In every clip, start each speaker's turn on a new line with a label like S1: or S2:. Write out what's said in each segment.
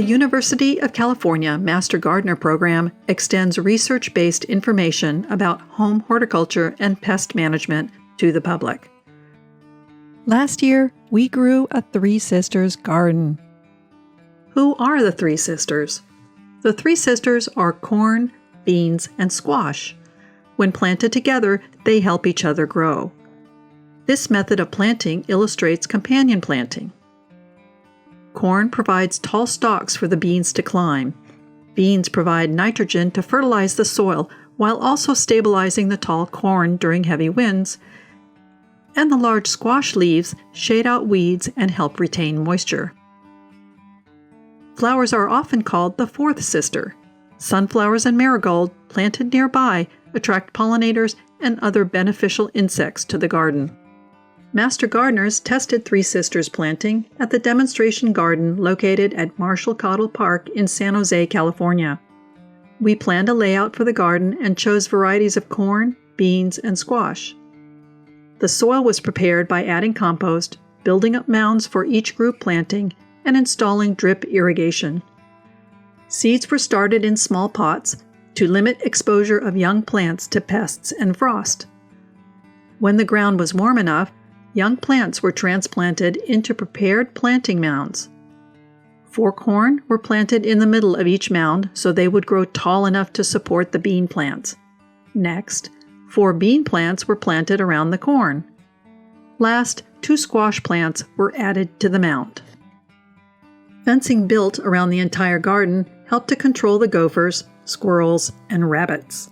S1: The University of California Master Gardener program extends research-based information about home horticulture and pest management to the public.
S2: Last year, we grew a Three Sisters garden.
S1: Who are the Three Sisters? The Three Sisters are corn, beans, and squash. When planted together, they help each other grow. This method of planting illustrates companion planting. Corn provides tall stalks for the beans to climb. Beans provide nitrogen to fertilize the soil while also stabilizing the tall corn during heavy winds. And the large squash leaves shade out weeds and help retain moisture. Flowers are often called the fourth sister. Sunflowers and marigold, planted nearby, attract pollinators and other beneficial insects to the garden. Master gardeners tested Three Sisters planting at the demonstration garden located at Marshall Cottle Park in San Jose, California. We planned a layout for the garden and chose varieties of corn, beans, and squash. The soil was prepared by adding compost, building up mounds for each group planting, and installing drip irrigation. Seeds were started in small pots to limit exposure of young plants to pests and frost. When the ground was warm enough, young plants were transplanted into prepared planting mounds. 4 corn were planted in the middle of each mound so they would grow tall enough to support the bean plants. Next, 4 bean plants were planted around the corn. Last, 2 squash plants were added to the mound. Fencing built around the entire garden helped to control the gophers, squirrels, and rabbits.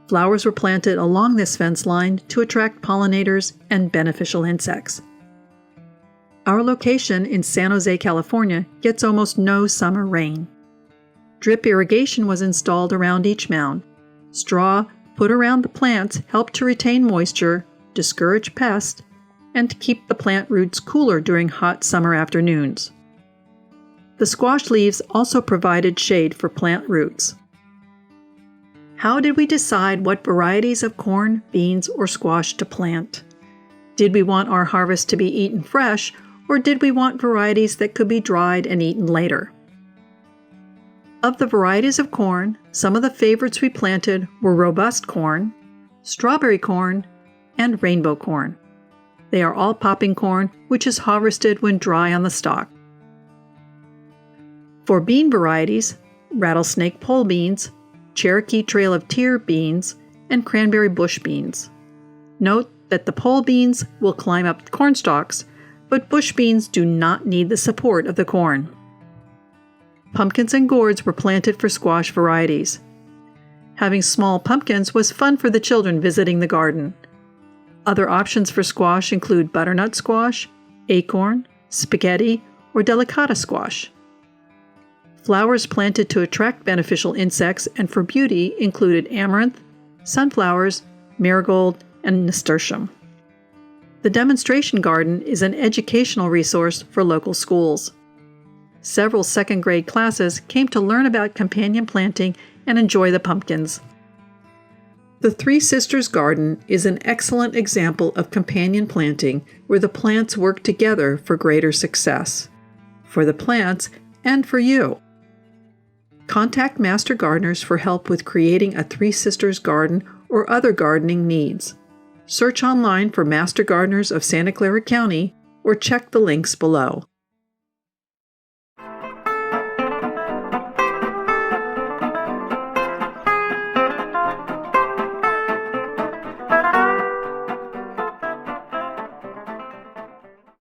S1: Flowers were planted along this fence line to attract pollinators and beneficial insects. Our location in San Jose, California gets almost no summer rain. Drip irrigation was installed around each mound. Straw put around the plants helped to retain moisture, discourage pests, and keep the plant roots cooler during hot summer afternoons. The squash leaves also provided shade for plant roots. How did we decide what varieties of corn, beans, or squash to plant? Did we want our harvest to be eaten fresh, or did we want varieties that could be dried and eaten later? Of the varieties of corn, some of the favorites we planted were robust corn, strawberry corn, and rainbow corn. They are all popping corn, which is harvested when dry on the stalk. For bean varieties, rattlesnake pole beans, Cherokee Trail of Tear beans, and cranberry bush beans. Note that the pole beans will climb up corn stalks, but bush beans do not need the support of the corn. Pumpkins and gourds were planted for squash varieties. Having small pumpkins was fun for the children visiting the garden. Other options for squash include butternut squash, acorn, spaghetti, or delicata squash. Flowers planted to attract beneficial insects and for beauty included amaranth, sunflowers, marigold, and nasturtium. The demonstration garden is an educational resource for local schools. Several second-grade classes came to learn about companion planting and enjoy the pumpkins. The Three Sisters Garden is an excellent example of companion planting where the plants work together for greater success, for the plants and for you. Contact Master Gardeners for help with creating a Three Sisters garden or other gardening needs. Search online for Master Gardeners of Santa Clara County or check the links below.